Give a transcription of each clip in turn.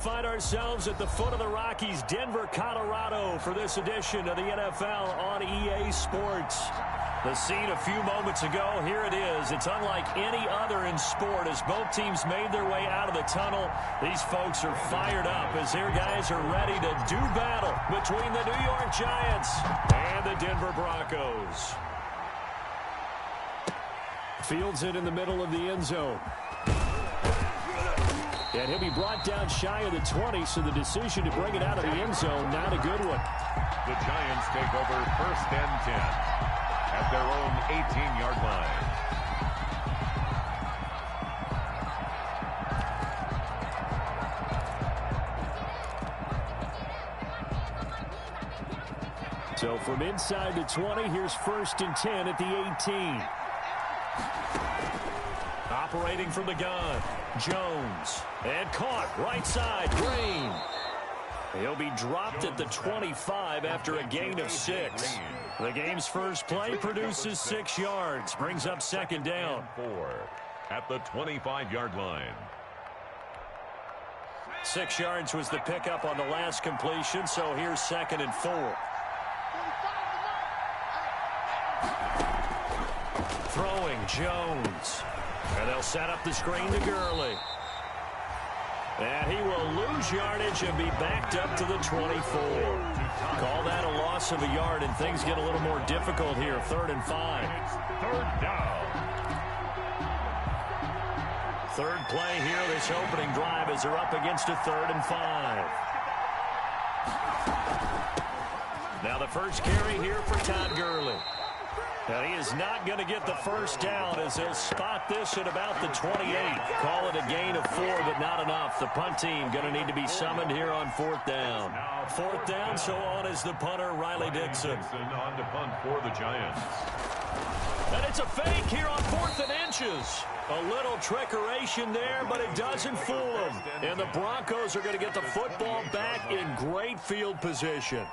Find ourselves at the foot of the Rockies, Denver, Colorado, for this edition of the NFL on EA Sports. The scene a few moments ago, here it is. It's unlike any other in sport as both teams made their way out of the tunnel. These folks are fired up as their guys are ready to do battle between the New York Giants and the Denver Broncos. Fields it in the middle of the end zone. And he'll be brought down shy of the 20, so the decision to bring it out of the end zone, not a good one. The Giants take over 1st and 10 at their own 18-yard line. So from inside the 20, here's 1st and 10 at the 18. Operating from the gun, Jones. And caught right side, Green. He'll be dropped at the 25 after a gain of 6. The game's first play produces 6 yards, brings up 2nd down. 4 at the 25-yard line. 6 yards was the pickup on the last completion, so here's 2nd and 4. Throwing, Jones. And they'll set up the screen to Gurley. And he will lose yardage and be backed up to the 24. Call that a loss of a yard, and things get a little more difficult here. 3rd and 5. 3rd down. 3rd play here, this opening drive, as they're up against a 3rd and 5. Now the first carry here for Todd Gurley. And he is not going to get the first down as they'll spot this at about the 28. Call it a gain of 4, but not enough. The punt team going to need to be summoned here on 4th down. 4th down, so on is the punter, Riley Dixon. On to punt for the Giants. And it's a fake here on 4th and inches. A little trickeration there, but it doesn't fool them. And the Broncos are going to get the football back in great field position.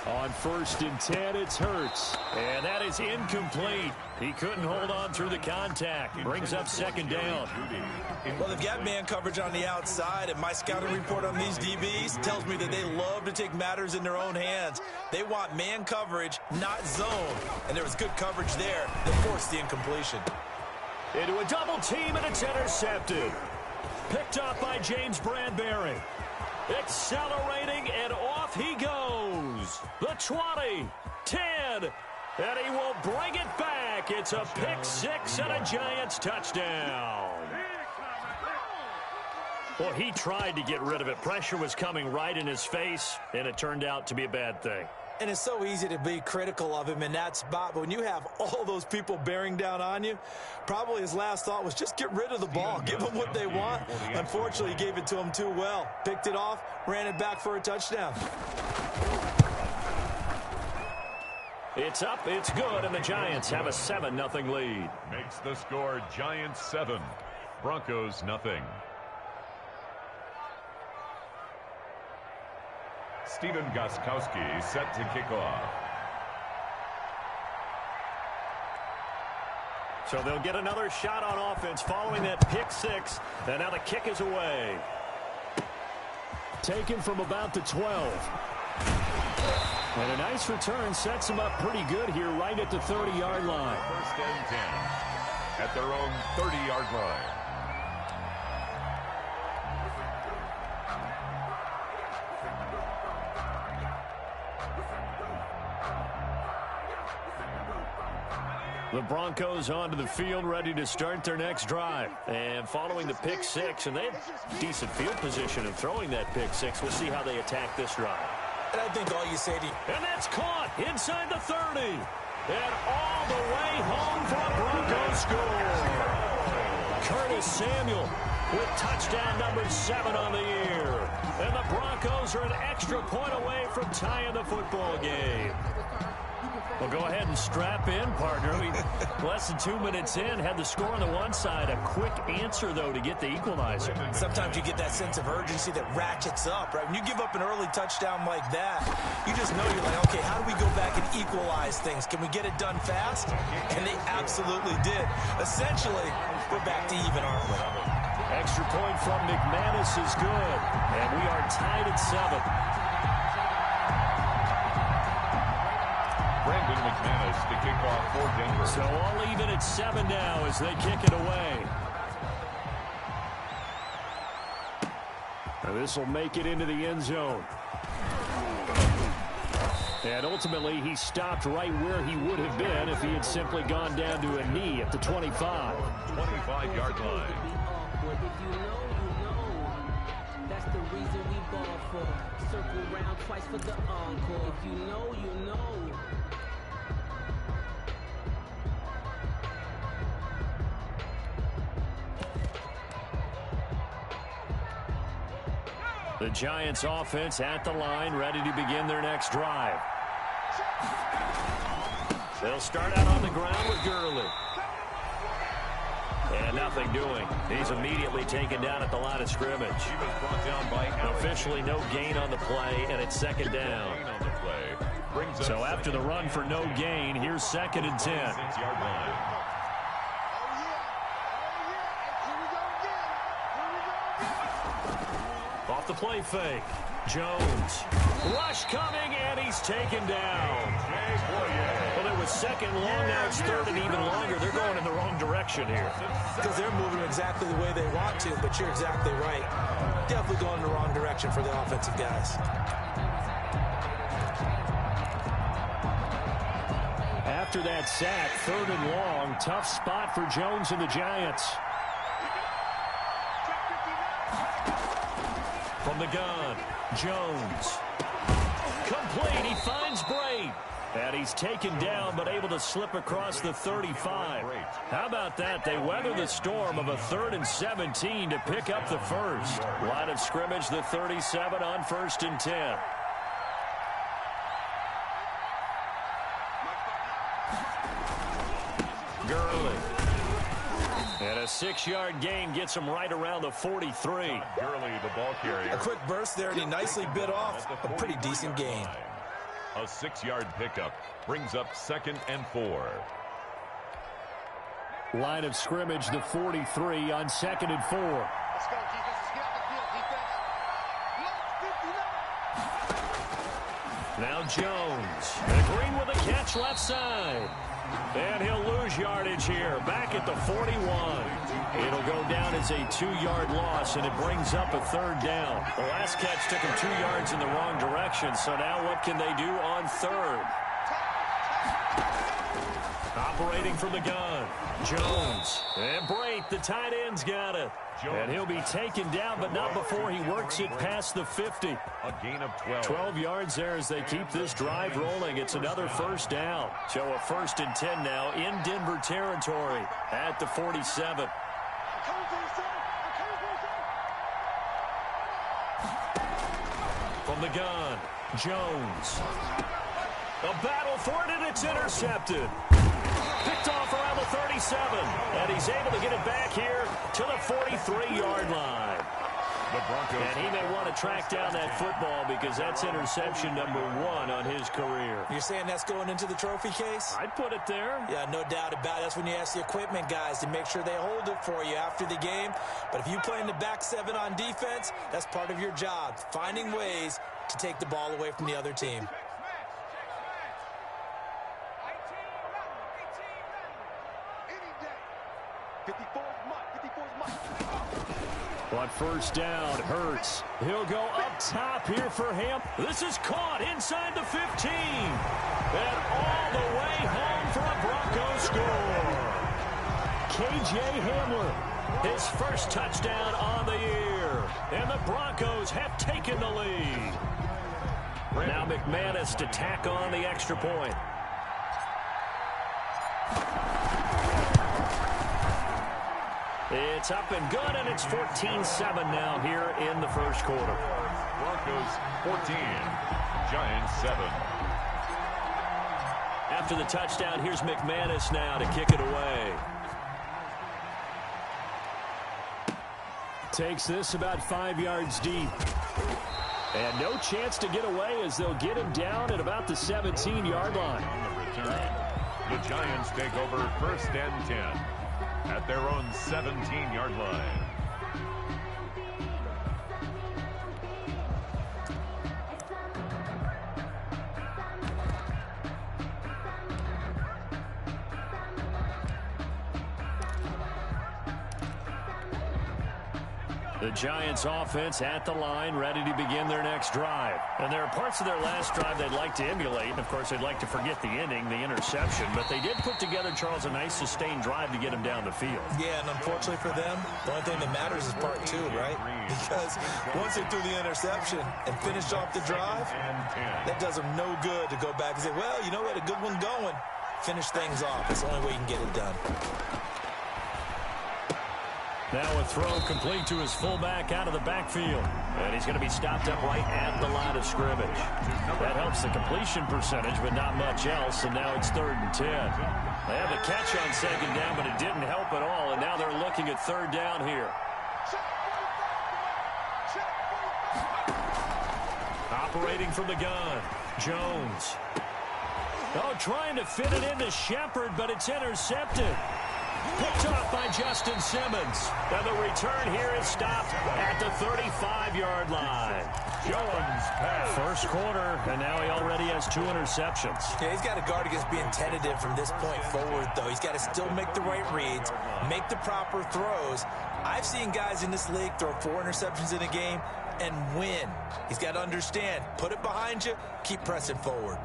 On 1st and 10, it's Hurts. And that is incomplete. He couldn't hold on through the contact. Brings up 2nd down. Well, they've got man coverage on the outside, and my scouting report on these DBs tells me that they love to take matters in their own hands. They want man coverage, not zone. And there was good coverage there that forced the incompletion. Into a double team, and it's intercepted. Picked up by James Bradbury. Accelerating, and off he goes. The 20, 10, and he will bring it back. It's a pick 6 and a Giants touchdown. Well, he tried to get rid of it. Pressure was coming right in his face, and it turned out to be a bad thing. And it's so easy to be critical of him in that spot, but when you have all those people bearing down on you, probably his last thought was just get rid of the ball, give them what they want. Unfortunately, he gave it to them too well. Picked it off, ran it back for a touchdown. It's up, it's good, and the Giants have a 7-0 lead. Makes the score Giants 7, Broncos nothing. Steven Gostkowski set to kick off. So they'll get another shot on offense following that pick 6, and now the kick is away. Taken from about the 12. And a nice return sets them up pretty good here right at the 30-yard line. 1st and 10 at their own 30-yard line. The Broncos onto the field, ready to start their next drive. And following the pick 6, and they have decent field position in throwing that pick 6. We'll see how they attack this drive. And I think all you say to you. And that's caught inside the 30. And all the way home for a Broncos score. Curtis Samuel with touchdown number 7 on the year. And the Broncos are an extra point away from tying the football game. Well, go ahead and strap in, partner. Less than 2 minutes in, had the score on the one side. A quick answer, though, to get the equalizer. Sometimes you get that sense of urgency that ratchets up, right? When you give up an early touchdown like that, you just know you're like, okay, how do we go back and equalize things? Can we get it done fast? And they absolutely did. Essentially, we're back to even, aren't we? Extra point from McManus is good. And we are tied at 7. Brandon McManus to kick off for Denver. So all even at 7 now as they kick it away. Now this will make it into the end zone. And ultimately, he stopped right where he would have been if he had simply gone down to a knee at the 25. 25-yard line. If you know, you know. That's the reason we ball for. Circle round twice for the encore. If you know, you know. The Giants offense at the line, ready to begin their next drive. They'll start out on the ground with Gurley. And nothing doing. He's immediately taken down at the line of scrimmage. He was brought down by officially no gain on the play, and it's second down. So after the run for no gain, here's 2nd and 10. 6-yard line. Off the play fake. Jones. Rush coming, and he's taken down. Well, it was second long, now it's third and even longer. They're going in the wrong direction here. Because they're moving exactly the way they want to, but you're exactly right. Definitely going in the wrong direction for the offensive guys. After that sack, 3rd and long, tough spot for Jones and the Giants. From the gun, Jones. Complete, he finds Bray. And he's taken down, but able to slip across the 35. How about that? They weather the storm of a 3rd and 17 to pick up the first. Line of scrimmage, the 37 on 1st and 10. Gurley. And a 6-yard gain gets him right around the 43. Gurley, the ball carrier. A quick burst there, and he nicely bit off a pretty decent gain. A 6-yard pickup brings up 2nd and 4. Line of scrimmage, the 43 on 2nd and 4. Let's go, defense. Let's get out the field, defense. Now Jones. And Green with a catch left side. And he'll lose yardage here. Back at the 41. It'll go down as a 2-yard loss, and it brings up a 3rd down. The last catch took him 2 yards in the wrong direction, so now what can they do on 3rd? Operating from the gun. Jones. And Brait, the tight end's got it. And he'll be taken down, but not before he works it past the 50. A gain of 12. 12 yards there as they keep this drive rolling. It's another 1st down. So a 1st and 10 now in Denver territory at the 47. From the gun, Jones. A battle for it, and it's intercepted. Picked off around the 37, and he's able to get it back here to the 43-yard line. The Broncos. And he may want to track down that football because that's interception number 1 on his career. You're saying that's going into the trophy case? I'd put it there. Yeah, no doubt about it. That's when you ask the equipment guys to make sure they hold it for you after the game. But if you play in the back 7 on defense, that's part of your job, finding ways to take the ball away from the other team. On 1st down, Hurts. He'll go up top here for him. This is caught inside the 15. And all the way home for a Broncos score. K.J. Hamler, his first touchdown on the year. And the Broncos have taken the lead. Now McManus to tack on the extra point. It's up and good, and it's 14-7 now here in the first quarter. Broncos 14, Giants 7. After the touchdown, here's McManus now to kick it away. Takes this about 5 yards deep. And no chance to get away as they'll get him down at about the 17-yard line. On the return, the Giants take over 1st and 10 at their own 17-yard line. The Giants offense at the line, ready to begin their next drive. And there are parts of their last drive they'd like to emulate. And, of course, they'd like to forget the ending, the interception. But they did put together, Charles, a nice sustained drive to get him down the field. Yeah, and unfortunately for them, the only thing that matters is part 2, right? Because once they threw the interception and finished off the drive, that does them no good to go back and say, well, you know, we had a good one going. Finish things off. That's the only way you can get it done. Now a throw complete to his fullback out of the backfield. And he's going to be stopped up right at the line of scrimmage. That helps the completion percentage, but not much else. And now it's 3rd and 10. They had the catch on 2nd down, but it didn't help at all. And now they're looking at 3rd down here. Operating from the gun, Jones. Oh, trying to fit it into Shepard, but it's intercepted. Picked off by Justin Simmons. And the return here is stopped at the 35-yard line. Jones pass. First quarter, and now he already has 2 interceptions. Yeah, he's got to guard against being tentative from this point forward, though. He's got to still make the right reads, make the proper throws. I've seen guys in this league throw 4 interceptions in a game and win. He's got to understand, put it behind you, keep pressing forward.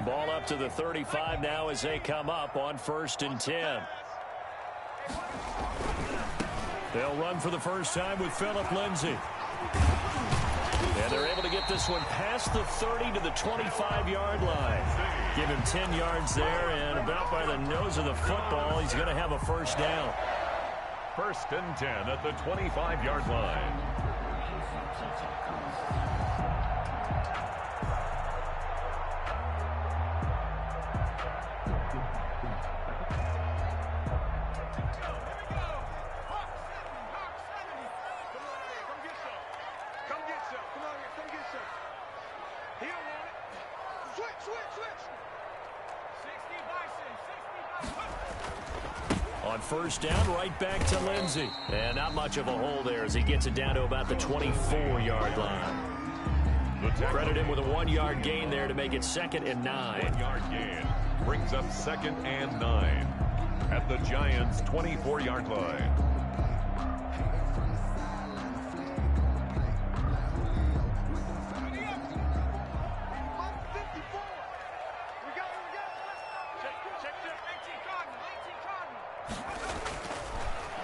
Ball up to the 35 now as they come up on 1st and 10. They'll run for the first time with Phillip Lindsay. And they're able to get this one past the 30 to the 25-yard line. Give him 10 yards there, and about by the nose of the football, he's going to have a first down. 1st and 10 at the 25-yard line. On 1st down, right back to Lindsay. And not much of a hole there as he gets it down to about the 24-yard line. Credit him with a 1-yard gain there to make it 2nd and 9. 1-yard gain brings up 2nd and 9 at the Giants' 24-yard line.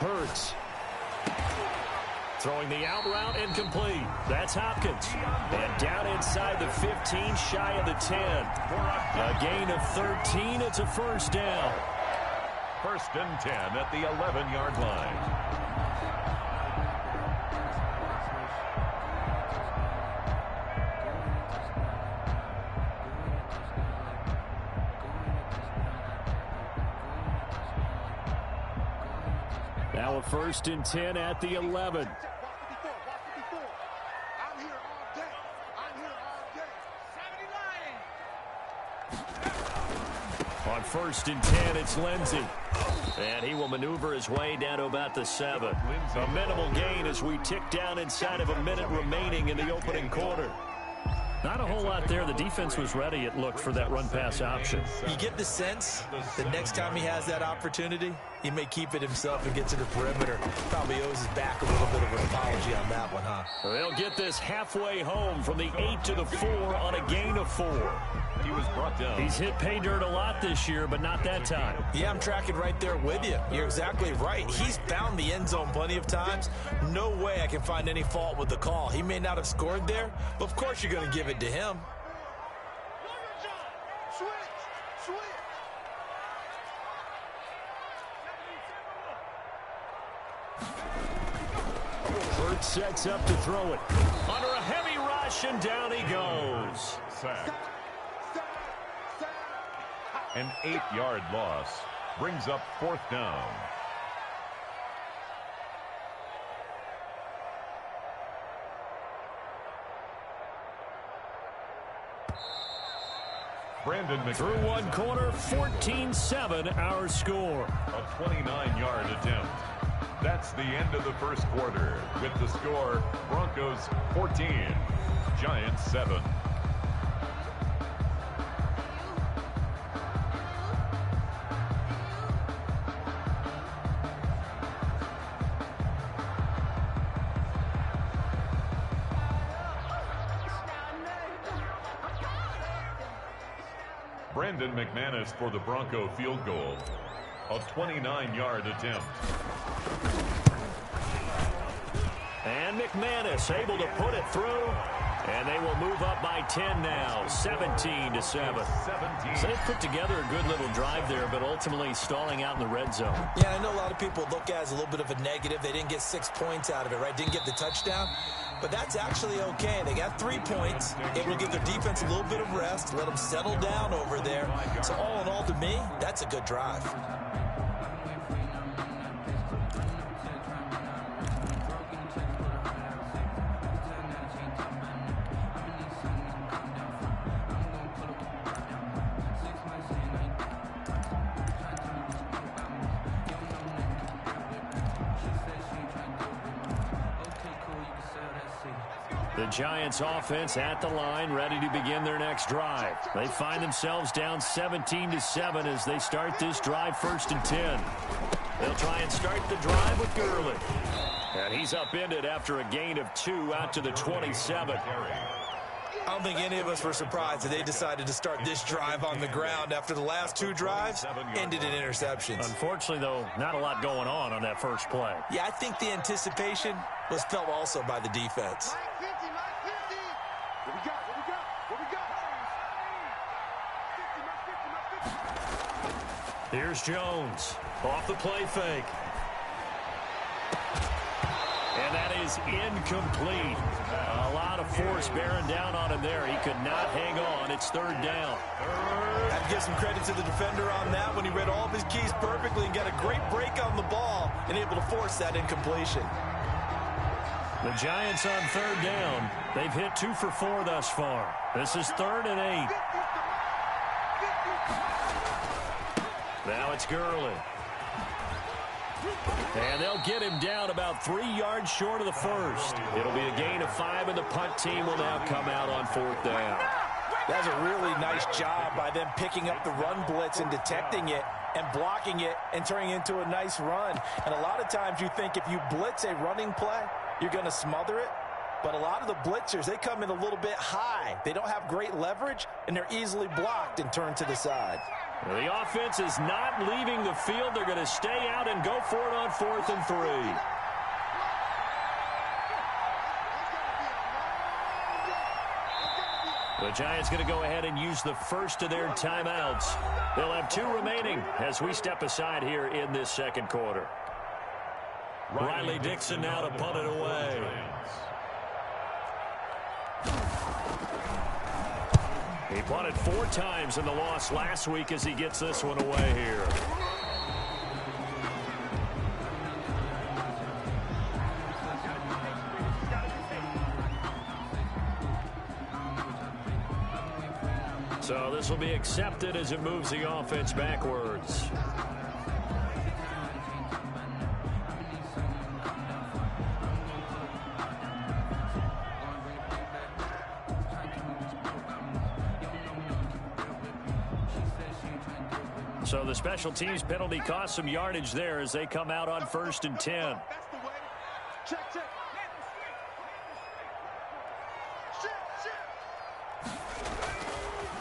Hurts. Throwing the out route incomplete. That's Hopkins. And down inside the 15, shy of the 10. A gain of 13. It's a first down. 1st and 10 at the 11-yard line. Now a 1st and 10 at the 11. On 1st and 10, it's Lindsay. And he will maneuver his way down to about the 7. A minimal gain as we tick down inside of a minute remaining in the opening quarter. Not a whole lot there. The defense was ready, it looked, for that run-pass option. You get the sense that next time he has that opportunity, he may keep it himself and get to the perimeter. Probably owes his back a little bit of an apology on that one, huh? They'll get this halfway home from the 8 to the 4 on a gain of 4. He was brought down. He's hit pay dirt a lot this year, but not that time. Yeah, I'm tracking right there with you. You're exactly right. He's found the end zone plenty of times. No way I can find any fault with the call. He may not have scored there, but of course you're going to give it to him. Hurts sets up to throw it. Under a heavy rush, and down he goes. Sack. An 8-yard loss brings up 4th down. Brandon McManus. Through one quarter, 14-7 our score. A 29-yard attempt. That's the end of the first quarter with the score Broncos 14, Giants 7. Brandon McManus for the Bronco field goal. A 29-yard attempt. And McManus able to put it through. And they will move up by 10 now, 17-7. So they put together a good little drive there, but ultimately stalling out in the red zone. Yeah, I know a lot of people look at it as a little bit of a negative. They didn't get 6 points out of it, right? Didn't get the touchdown. But that's actually okay. They got 3 points. It will give their defense a little bit of rest, let them settle down over there. So all in all, to me, that's a good drive. The Giants offense at the line, ready to begin their next drive. They find themselves down 17-7 as they start this drive 1st and 10. They'll try and start the drive with Gurley. And he's upended after a gain of 2 out to the 27. I don't think any of us were surprised that they decided to start this drive on the ground after the last 2 drives ended in interceptions. Unfortunately, though, not a lot going on that first play. Yeah, I think the anticipation was felt also by the defense. Here's Jones off the play fake. And that is incomplete. A lot of force bearing down on him there. He could not hang on. It's 3rd down. I have to give some credit to the defender on that when he read all of his keys perfectly and got a great break on the ball and able to force that incompletion. The Giants on 3rd down. They've hit 2 for 4 thus far. This is 3rd and 8. Now it's Gurley. And they'll get him down about 3 yards short of the first. It'll be a gain of 5, and the punt team will now come out on 4th down. That's a really nice job by them picking up the run blitz and detecting it and blocking it and turning it into a nice run. And a lot of times you think if you blitz a running play, you're going to smother it. But a lot of the blitzers, they come in a little bit high. They don't have great leverage, and they're easily blocked and turned to the side. Well, the offense is not leaving the field. They're going to stay out and go for it on 4th and 3. The Giants going to go ahead and use the first of their timeouts. They'll have 2 remaining as we step aside here in this second quarter. Riley Dixon now to punt it away. He punted 4 times in the loss last week as he gets this one away here. So this will be accepted as it moves the offense backwards. So the special teams penalty cost some yardage there as they come out on 1st and 10.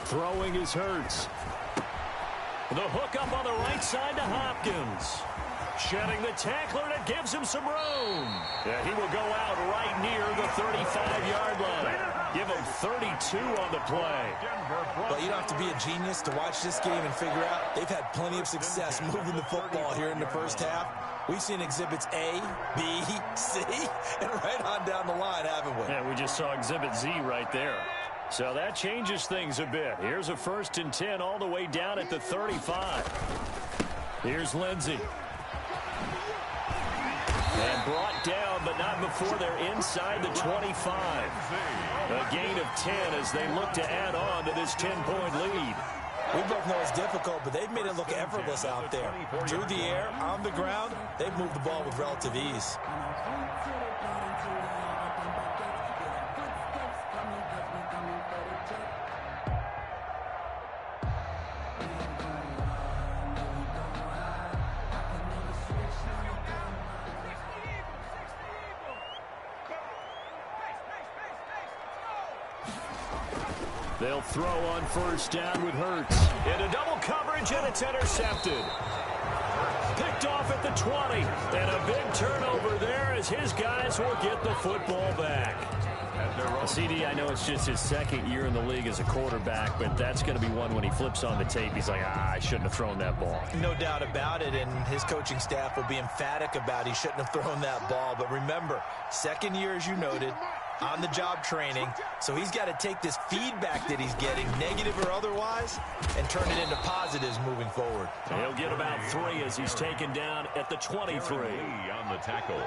Throwing is Hurts. The hook up on the right side to Hopkins. Shedding the tackler, and it gives him some room. Yeah, he will go out right near the 35-yard line. Give him 32 on the play. Well, you don't have to be a genius to watch this game and figure out they've had plenty of success moving the football here in the first half. We've seen exhibits A, B, C, and right on down the line, haven't we? Yeah, we just saw exhibit Z right there. So that changes things a bit. Here's a 1st and 10 all the way down at the 35. Here's Lindsey. And brought down, but not before they're inside the 25. A gain of 10 as they look to add on to this 10-point lead. We both know it's difficult, but they've made it look effortless out there. Through the air, on the ground, they've moved the ball with relative ease. They'll throw on 1st down with Hurts. Into double coverage, and it's intercepted. Picked off at the 20. And a big turnover there as his guys will get the football back. CD, I know it's just his 2nd year in the league as a quarterback, but that's going to be one when he flips on the tape. He's like, I shouldn't have thrown that ball. No doubt about it, and his coaching staff will be emphatic about he shouldn't have thrown that ball. But remember, 2nd year, as you noted, on-the-job training, so he's got to take this feedback that he's getting, negative or otherwise, and turn it into positives moving forward. He'll get about 3 as he's taken down at the 23. On the tackle.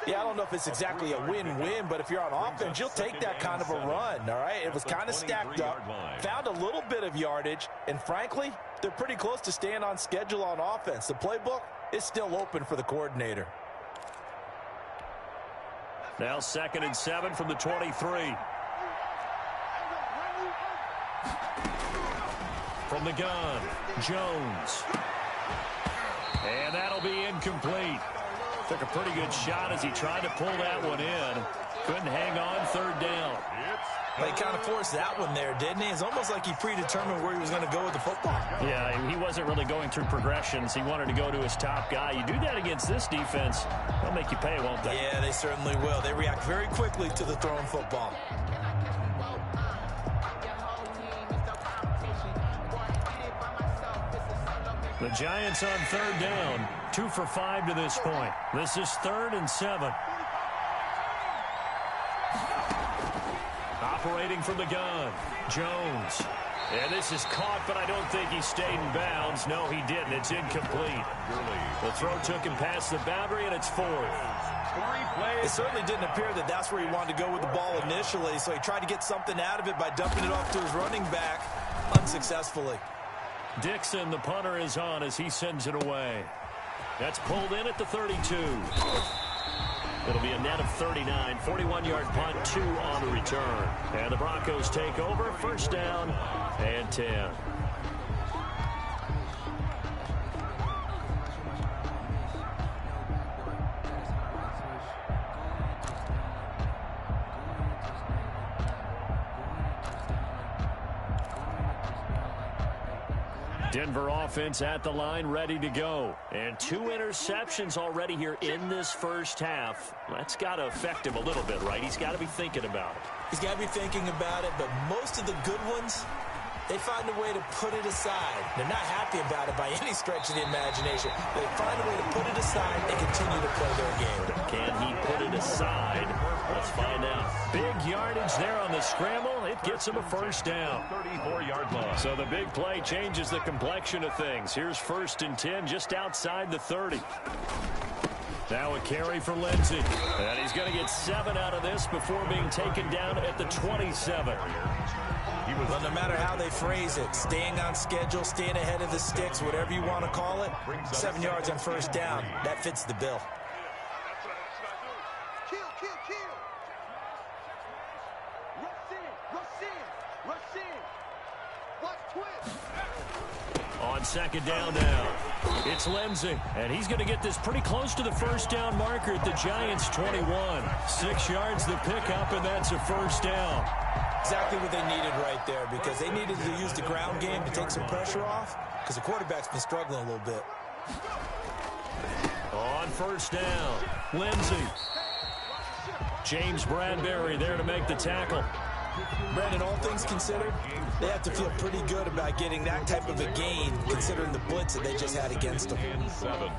Yeah, I don't know if it's exactly a win-win, but if you're on offense, you'll take that kind of a run, all right? It was kind of stacked up, found a little bit of yardage, and frankly, they're pretty close to staying on schedule on offense. The playbook is still open for the coordinator. Now 2nd and 7 from the 23. From the gun, Jones. And that'll be incomplete. Took a pretty good shot as he tried to pull that one in. Couldn't hang on 3rd down. They kind of forced that one there, didn't he? It's almost like he predetermined where he was going to go with the football. Yeah, he wasn't really going through progressions. He wanted to go to his top guy. You do that against this defense, they'll make you pay, won't they? Yeah, they certainly will. They react very quickly to the thrown football. The Giants on 3rd down, 2 for 5 to this point. This is 3rd and 7. Operating from the gun, Jones. And this is caught, but I don't think he stayed in bounds. No, he didn't. It's incomplete. The throw took him past the boundary, and it's 4th. It certainly didn't appear that that's where he wanted to go with the ball initially, so he tried to get something out of it by dumping it off to his running back unsuccessfully. Dixon, the punter, is on as he sends it away. That's pulled in at the 32. It'll be a net of 39, 41-yard punt, 2 on the return. And the Broncos take over, 1st down and 10. Denver offense at the line, ready to go. And 2 interceptions already here in this 1st half. That's got to affect him a little bit, right? He's got to be thinking about it. He's got to be thinking about it, but most of the good ones, they find a way to put it aside. They're not happy about it by any stretch of the imagination. They find a way to put it aside and continue to play their game. Can he put it aside? Let's find out. Big yardage there on the scramble. It gets him a 1st down. 34-yard line. So the big play changes the complexion of things. Here's 1st and 10 just outside the 30. Now a carry for Lindsey. And he's going to get 7 out of this before being taken down at the 27. Well, no matter how they phrase it, staying on schedule, staying ahead of the sticks, whatever you want to call it, 7 yards on 1st down, that fits the bill. On 2nd down now, it's Lindsey, and he's going to get this pretty close to the 1st down marker at the Giants' 21. 6 yards the pickup, and that's a 1st down. Exactly what they needed right there, because they needed to use the ground game to take some pressure off, because the quarterback's been struggling a little bit. On 1st down, Lindsey. James Bradbury there to make the tackle. Brandon, all things considered, they have to feel pretty good about getting that type of a gain, considering the blitz that they just had against them. 7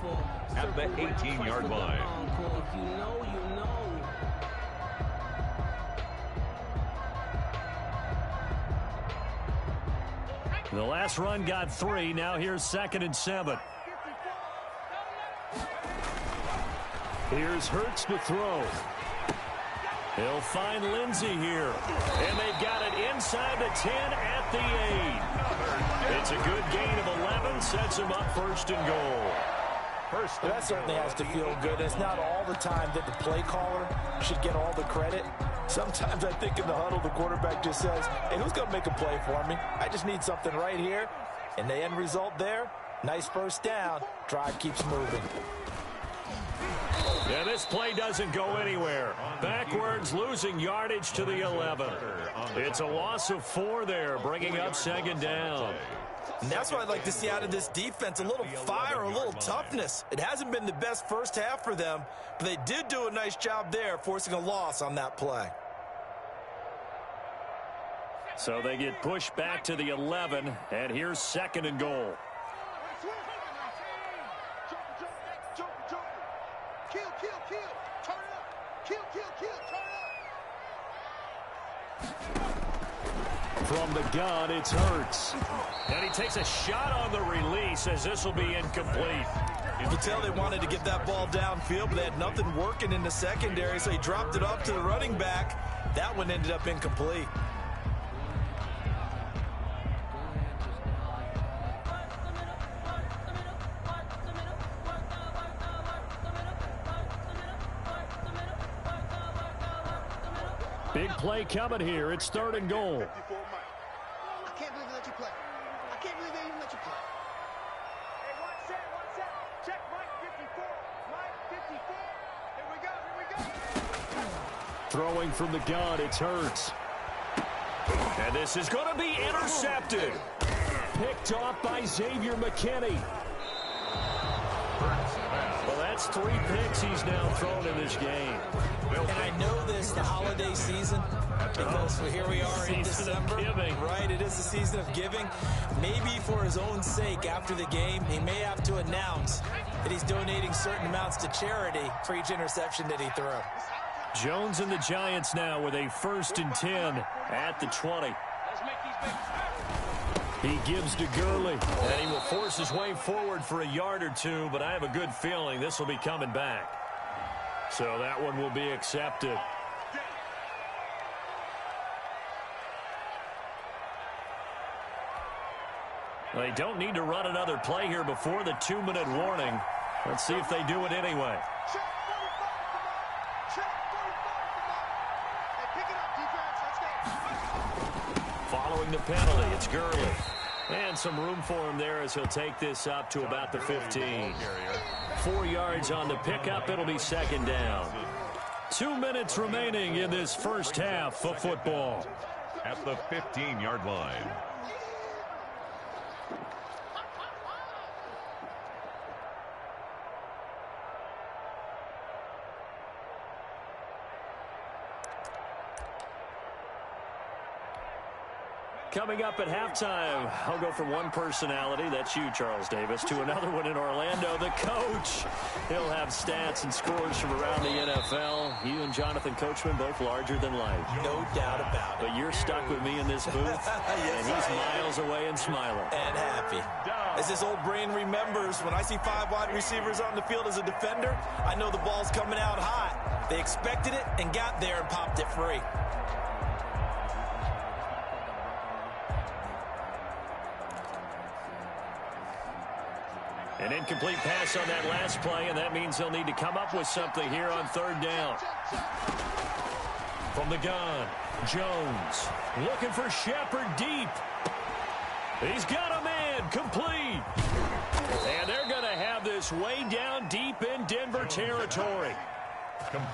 at the 18-yard line. The last run got 3. Now here's 2nd and 7. Here's Hurts to throw. He'll find Lindsey here. And they've got it inside the 10 at the 8. It's a good gain of 11. Sets him up 1st and goal. That certainly has to feel good. It's not all the time that the play caller should get all the credit. Sometimes I think in the huddle, the quarterback just says, hey, who's going to make a play for me? I just need something right here. And the end result there, nice first down. Drive keeps moving. Yeah, this play doesn't go anywhere. Backwards, losing yardage to the 11. It's a loss of 4 there, bringing up 2nd down. And that's what I'd like to see out of this defense, a little fire, a little toughness. It hasn't been the best first half for them, but they did do a nice job there, forcing a loss on that play. So they get pushed back to the 11, and here's 2nd and goal. From the gun, it's Hurts. And he takes a shot on the release as this will be incomplete. You can tell they wanted to get that ball downfield, but they had nothing working in the secondary, so he dropped it off to the running back. That one ended up incomplete. Big play coming here. It's 3rd and goal. I can't believe they let you play. I can't believe they even let you play. Hey, one set. Check Mike 54. Mike 54. Here we go. Throwing from the gun, it's Hurts. And this is going to be intercepted. Picked off by Xavier McKinney. Well, that's 3 picks he's now thrown in this game. And I know this, the holiday season, because here we are in December. Right, it is the season of giving. Maybe for his own sake, after the game, he may have to announce that he's donating certain amounts to charity for each interception that he threw. Jones and the Giants now with a 1st and 10 at the 20. He gives to Gurley, and he will force his way forward for a yard or 2, but I have a good feeling this will be coming back. So that one will be accepted. They don't need to run another play here before the 2-minute warning. Let's see if they do it anyway. Following the penalty, it's Gurley. And some room for him there as he'll take this up to about the 15. 4 yards on the pickup. It'll be 2nd down. 2 minutes remaining in this first half of football. At the 15-yard line. Coming up at halftime, I'll go from one personality, that's you, Charles Davis, to another one in Orlando, the coach. He'll have stats and scores from around the NFL. You and Jonathan Coachman, both larger than life. No doubt about it. But you're stuck with me in this booth, Yes, and he's miles away and smiling. And happy. As his old brain remembers, when I see 5 wide receivers on the field as a defender, I know the ball's coming out hot. They expected it and got there and popped it free. An incomplete pass on that last play, and that means they'll need to come up with something here on 3rd down. From the gun, Jones looking for Shepard deep. He's got a man, complete. And they're going to have this way down deep in Denver territory.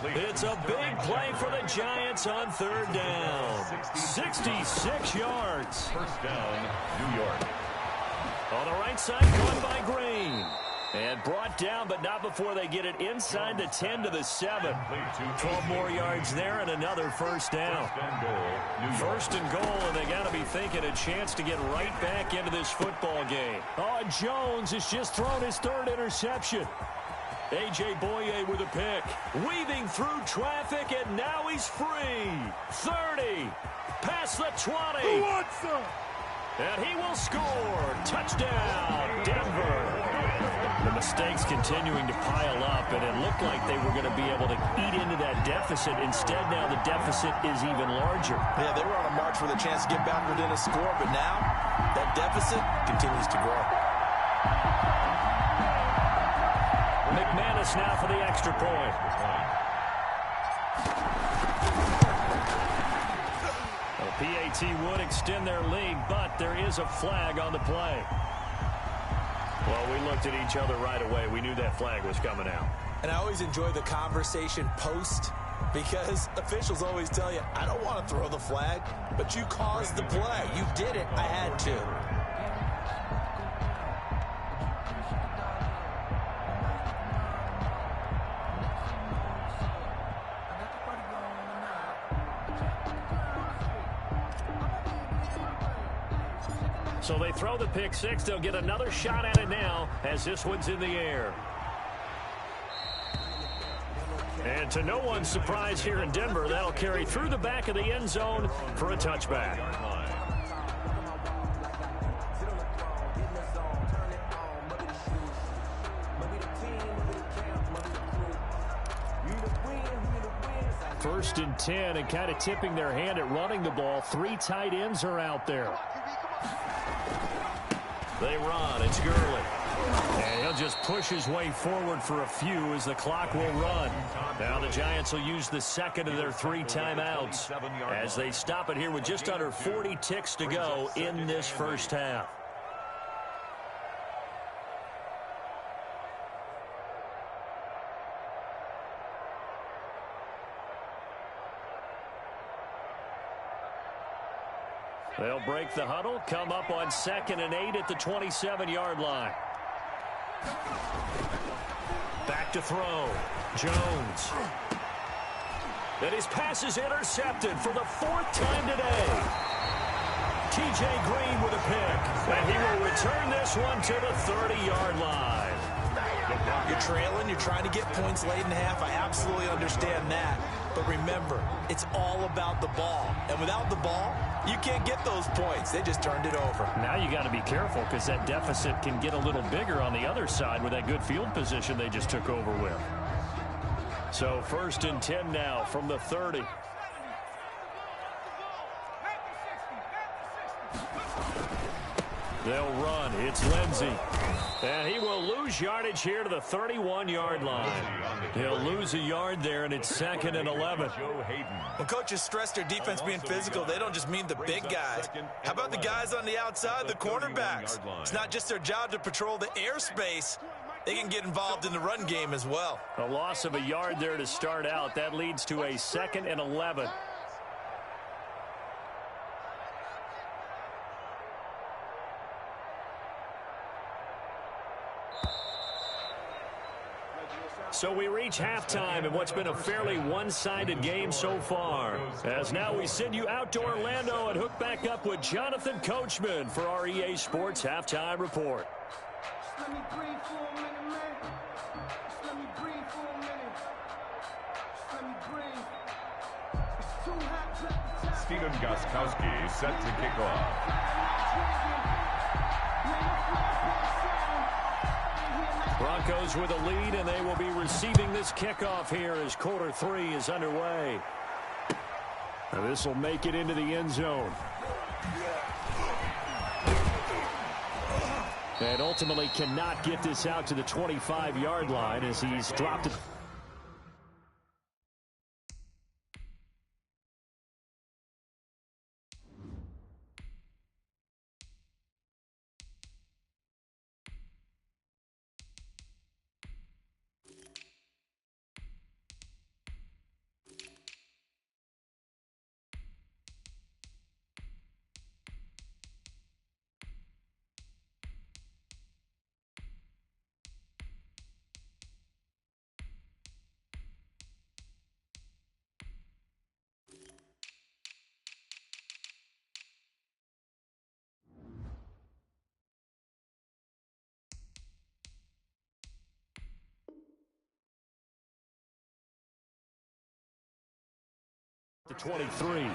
It's a big play for the Giants on 3rd down. 66 yards. First down, New York. On the right side, going by Green. And brought down, but not before they get it inside the 10 to the 7. 12 more yards there and another first down. First and goal, and they got to be thinking a chance to get right back into this football game. Oh, Jones has just thrown his 3rd interception. A.J. Boye with a pick. Weaving through traffic, and now he's free. 30. Past the 20. Who wants some? And he will score. Touchdown, Denver. The mistakes continuing to pile up, and it looked like they were going to be able to eat into that deficit. Instead, now the deficit is even larger. Yeah, they were on a march with a chance to get back within a score, but now that deficit continues to grow. McManus now for the extra point. Well, PAT would extend their lead, but there is a flag on the play. Well, we looked at each other right away. We knew that flag was coming out. And I always enjoy the conversation post, because officials always tell you, I don't want to throw the flag, but you caused the play. You did it. I had to. So they throw the pick six. They'll get another shot at it now as this one's in the air. And to no one's surprise here in Denver, that'll carry through the back of the end zone for a touchback. First and 10, and kind of tipping their hand at running the ball. 3 tight ends are out there. They run. It's Gurley. And he'll just push his way forward for a few as the clock will run. Now the Giants will use the second of their 3 timeouts as they stop it here with just under 40 ticks to go in this first half. They'll break the huddle, come up on 2nd and 8 at the 27-yard line. Back to throw. Jones. And his pass is intercepted for the 4th time today. T.J. Green with a pick. And he will return this one to the 30-yard line. You're trailing. You're trying to get points late in half. I absolutely understand that. But remember, it's all about the ball. And without the ball, you can't get those points. They just turned it over. Now you got to be careful because that deficit can get a little bigger on the other side with that good field position they just took over with. So 1st and 10 now from the 30. They'll run. It's Lindsey. And he will lose yardage here to the 31-yard line. He'll lose a yard there, and it's 2nd and 11. When coaches stress their defense being physical, they don't just mean the big guys. How about the guys on the outside, the cornerbacks? It's not just their job to patrol the airspace. They can get involved in the run game as well. A loss of a yard there to start out. That leads to a 2nd and 11. So we reach halftime in what's been a fairly one-sided game so far. As now we send you out to Orlando and hook back up with Jonathan Coachman for our EA Sports Halftime Report. Let me breathe for a minute, man. Just let me breathe for a minute. Just let me breathe. It's too hot. Stephen Gostkowski set to kick off. Broncos with a lead, and they will be receiving this kickoff here as quarter 3 is underway. Now this will make it into the end zone. And ultimately cannot get this out to the 25-yard line as he's dropped it. The 23.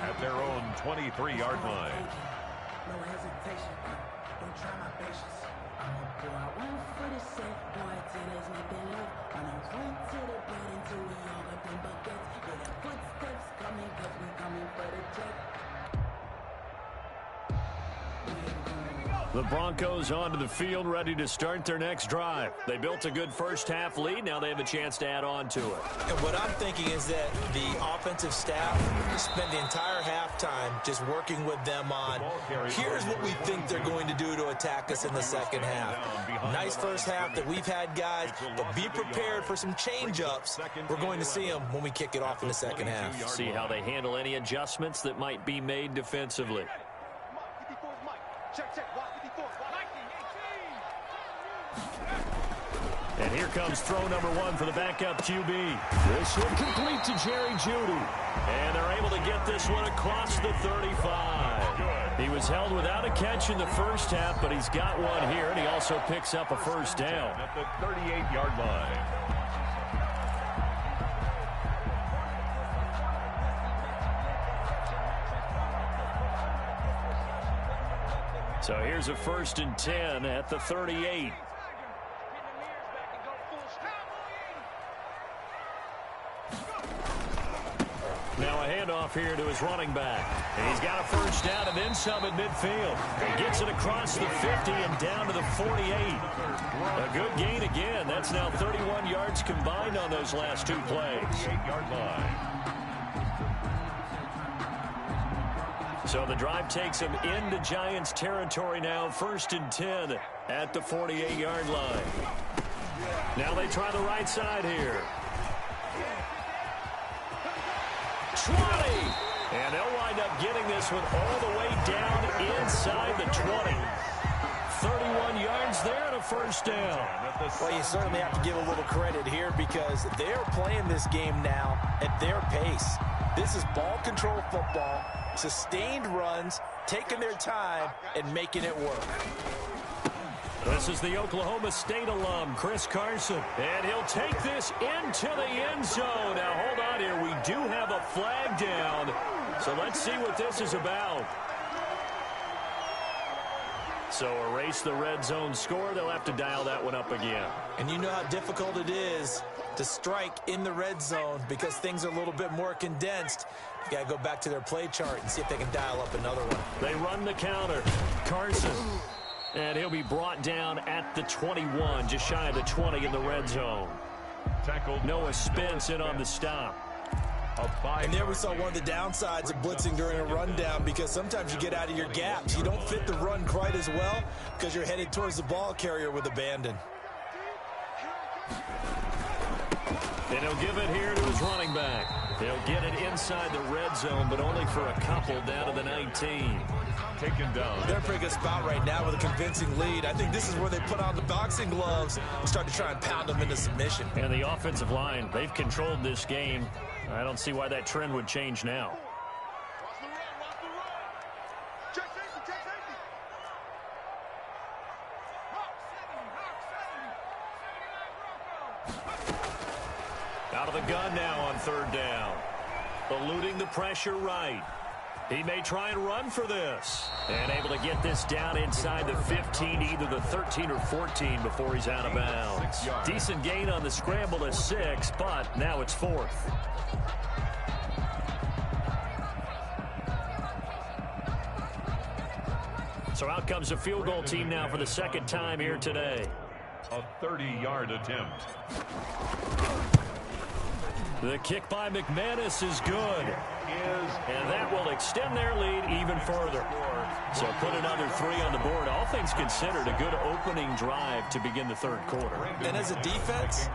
At their own 23-yard line. no hesitation. Don't try my patience. I'm a boy, I went for the safe boy till there's nothing left. And I went to the bed until we all got them buckets. Yeah, the footsteps coming, cause we coming for the check. The Broncos onto the field, ready to start their next drive. They built a good first-half lead. Now they have a chance to add on to it. And what I'm thinking is that the offensive staff spent the entire halftime just working with them on, here's what we think they're going to do to attack us in the second half. Nice first half that we've had, guys, but be prepared for some change-ups. We're going to see them when we kick it off in the second half. See how they handle any adjustments that might be made defensively. And here comes throw number one for the backup QB. This one complete to Jerry Jeudy. And they're able to get this one across the 35. He was held without a catch in the first half, but he's got one here, and he also picks up a first down. At the 38-yard line. So here's a 1st and 10 at the 38. Now a handoff here to his running back. And he's got a first down and then some at midfield. He gets it across the 50 and down to the 48. A good gain again. That's now 31 yards combined on those last two plays. 8-yard line. So the drive takes him into Giants territory now. 1st and 10 at the 48-yard line. Now they try the right side here. 20. And they'll wind up getting this one all the way down inside the 20. 31 yards there and a first down. Well, you certainly have to give a little credit here because they're playing this game now at their pace. This is ball control football, sustained runs, taking their time, and making it work. This is the Oklahoma State alum, Chris Carson. And he'll take this into the end zone. Now, hold on here. We do have a flag down. So let's see what this is about. So erase the red zone score. They'll have to dial that one up again. And you know how difficult it is to strike in the red zone because things are a little bit more condensed. You got to go back to their play chart and see if they can dial up another one. They run the counter. Carson. And he'll be brought down at the 21, just shy of the 20 in the red zone. Tackled. Noah Spence in on the stop. And there we saw one of the downsides of blitzing during a rundown because sometimes you get out of your gaps. You don't fit the run quite as well because you're headed towards the ball carrier with abandon. And he'll give it here to his running back. He'll get it inside the red zone, but only for a couple down to the 19. Taken down. They're in a pretty good spot right now with a convincing lead. I think this is where they put on the boxing gloves and start to try and pound them into submission. And the offensive line, they've controlled this game. I don't see why that trend would change now. Out of the gun now on 3rd down. Eluding the pressure right. He may try and run for this. And able to get this down inside the 15, either the 13 or 14 before he's out of bounds. Decent gain on the scramble to 6, but now it's 4th. So out comes a field goal team now for the 2nd time here today. A 30-yard attempt. The kick by McManus is good. And that will extend their lead even further. So put another 3 on the board. All things considered, a good opening drive to begin the 3rd quarter. And as a defense,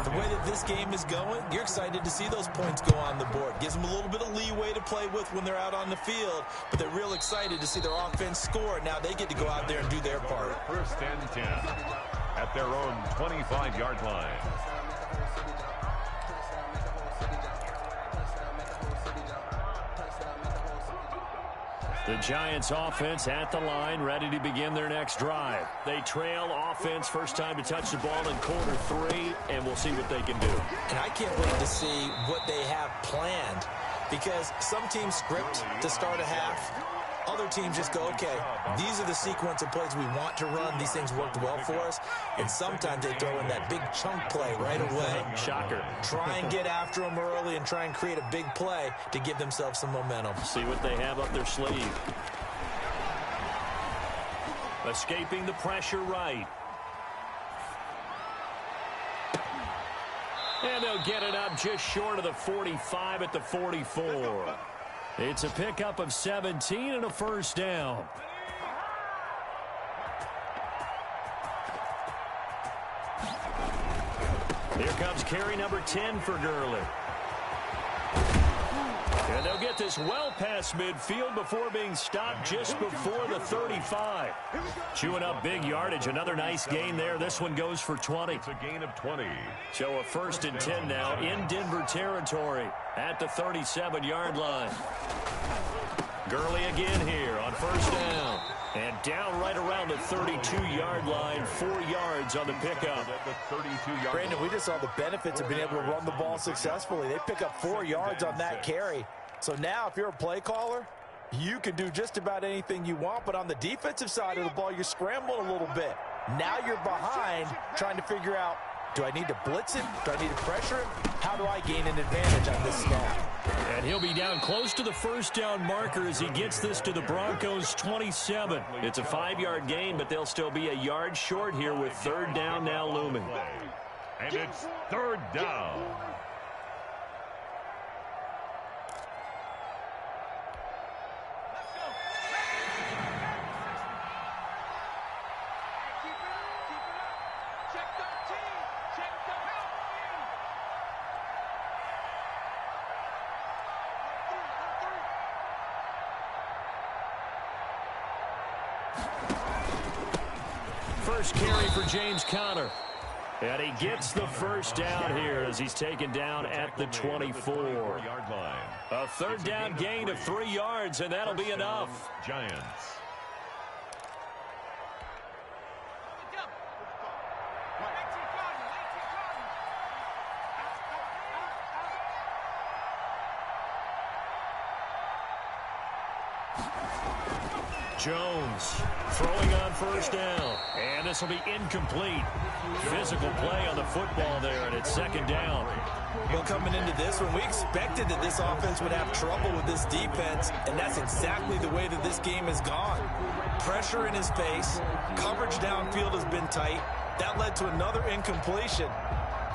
the way that this game is going, you're excited to see those points go on the board. Gives them a little bit of leeway to play with when they're out on the field, but they're real excited to see their offense score. Now they get to go out there and do their part. 1st and 10 at their own 25-yard line. The Giants offense at the line, ready to begin their next drive. They trail offense, first time to touch the ball in quarter 3, and we'll see what they can do. And I can't wait to see what they have planned because some teams script to start a half. Other teams just go, okay, these are the sequence of plays we want to run. These things worked well for us. And sometimes they throw in that big chunk play right away. Shocker. Try and get after them early and try and create a big play to give themselves some momentum. See what they have up their sleeve. Escaping the pressure right. And they'll get it up just short of the 45 at the 44. It's a pickup of 17 and a first down. Here comes carry number 10 for Gurley. And they'll get this well past midfield before being stopped just before the 35. Chewing up big yardage. Another nice gain there. This one goes for 20. It's a gain of 20. So a 1st and 10 now in Denver territory at the 37-yard line. Gurley again here on 1st down. And down right around the 32-yard line. 4 yards on the pickup. Brandon, we just saw the benefits of being able to run the ball successfully. They pick up 4 yards on that carry. So now if you're a play caller, you can do just about anything you want. But on the defensive side of the ball, you're scrambling a little bit. Now you're behind trying to figure out, do I need to blitz him? Do I need to pressure him? How do I gain an advantage on this snap? And he'll be down close to the 1st down marker as he gets this to the Broncos 27. It's a 5-yard gain, but they'll still be a yard short here with 3rd down now looming. And it's 3rd down. First carry for James Conner. And he gets the 1st down here as he's taken down at the 24. A 3rd down gain of 3 yards, and that'll be enough. Giants. Jones throwing on 1st down. And this will be incomplete. Physical play on the football there, and it's 2nd down. Well, coming into this one, we expected that this offense would have trouble with this defense, and that's exactly the way that this game has gone. Pressure in his face. Coverage downfield has been tight. That led to another incompletion.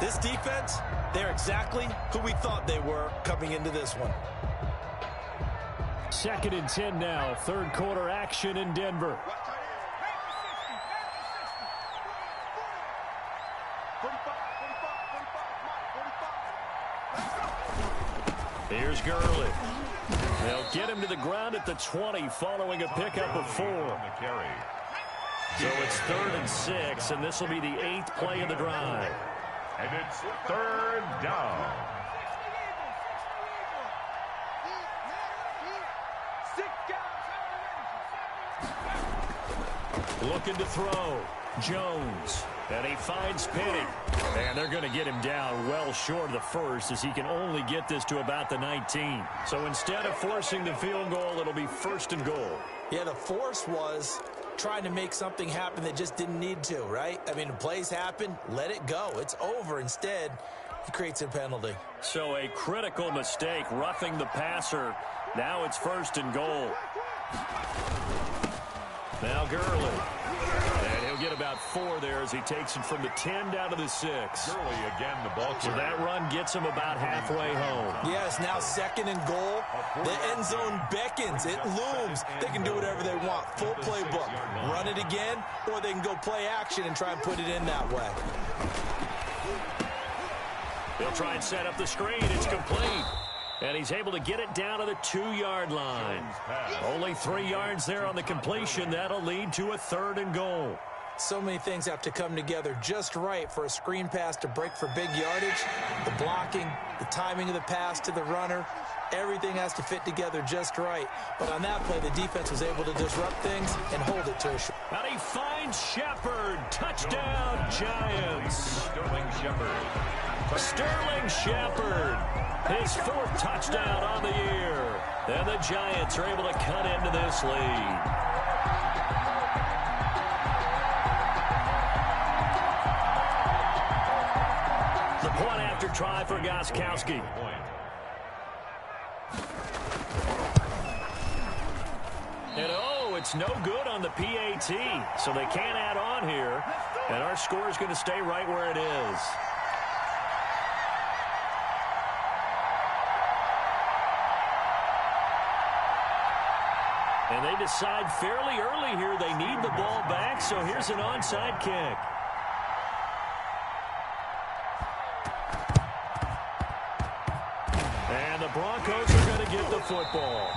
This defense, they're exactly who we thought they were coming into this one. 2nd and 10 now. 3rd quarter action in Denver. Here's Gurley. They'll get him to the ground at the 20 following a pickup of 4. So it's 3rd and 6, and this will be the 8th play of the drive. And it's 3rd down. Looking to throw. Jones. And he finds Penny. And they're going to get him down well short of the 1st as he can only get this to about the 19. So instead of forcing the field goal, it'll be 1st and goal. Yeah, the force was trying to make something happen that just didn't need to, right? I mean, plays happen, let it go. It's over. Instead, he creates a penalty. So a critical mistake, roughing the passer. Now it's 1st and goal. Now Gurley. And he'll get about 4 there as he takes it from the 10 down to the 6. Gurley again, the ball. So that run gets him about halfway home. Yes, now 2nd and goal. The end zone beckons. It looms. They can do whatever they want. Full playbook. Run it again, or they can go play action and try and put it in that way. They'll try and set up the screen. It's complete. And he's able to get it down to the 2-yard line. Only 3 yards there on the completion. That'll lead to a 3rd and goal. So many things have to come together just right for a screen pass to break for big yardage. The blocking, the timing of the pass to the runner, everything has to fit together just right. But on that play, the defense was able to disrupt things and hold it to a short. And he finds Shepard. Touchdown, Giants. Sterling Shepard. His 4th touchdown on the year. And the Giants are able to cut into this lead. The point after try for Gostkowski. And it's no good on the PAT, so they can't add on here. And our score is going to stay right where it is. And they decide fairly early here they need the ball back, so here's an onside kick. And the Broncos are going to get the football.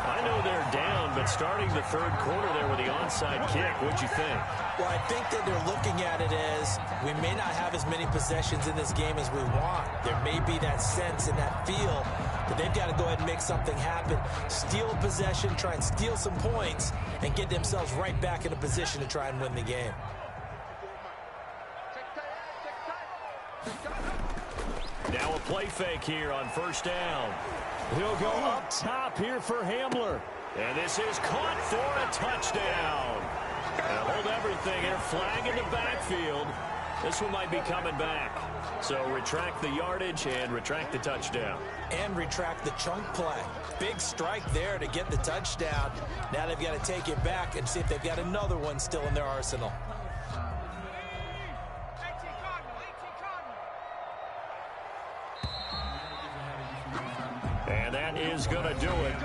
I know they're down, but starting the third quarter there with the onside kick, what'd you think? Well, I think that they're looking at it as we may not have as many possessions in this game as we want. There may be that sense and that feel that they've got to go ahead and make something happen, steal a possession, try and steal some points, and get themselves right back in a position to try and win the game. Now a play fake here on first down. He'll go up top here for Hamler. And this is caught for a touchdown. And hold everything here. Flag in the backfield. This one might be coming back. So retract the yardage and retract the touchdown. And retract the chunk play. Big strike there to get the touchdown. Now they've got to take it back and see if they've got another one still in their arsenal. And that is going to do it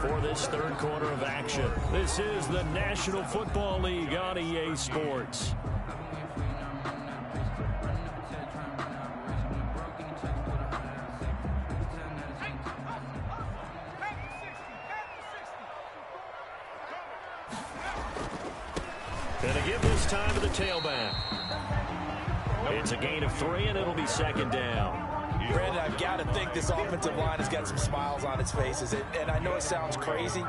for this third quarter of action. This is the National Football League on EA Sports. Going to give this time to the tailback. It's a gain of 3, and it'll be second down. Brandon, I've got to think this offensive line has got some smiles on its faces. And I know it sounds crazy,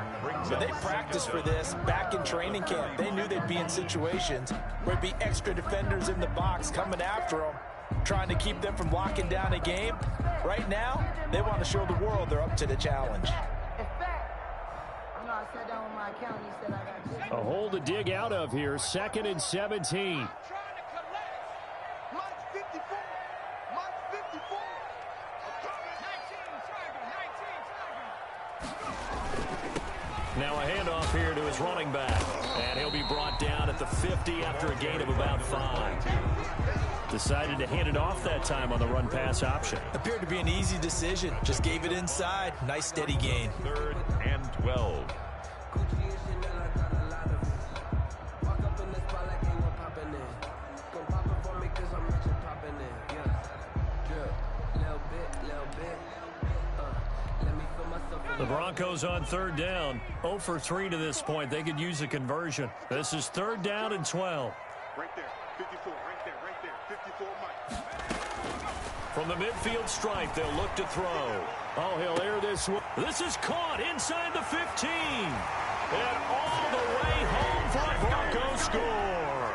but they practiced for this back in training camp. They knew they'd be in situations where it'd be extra defenders in the box coming after them, trying to keep them from locking down a game. Right now, they want to show the world they're up to the challenge. A hole to dig out of here, 2nd and 17. Now a handoff here to his running back. And he'll be brought down at the 50 after a gain of about 5. Decided to hand it off that time on the run-pass option. Appeared to be an easy decision. Just gave it inside. Nice steady gain. 3rd and 12. The Broncos on 3rd down. 0 for 3 to this point. They could use a conversion. This is 3rd down and 12. Right there, 54, right there, 54, Mike. From the midfield stripe, they'll look to throw. Oh, he'll air this one. This is caught inside the 15. And all the way home for a Broncos score.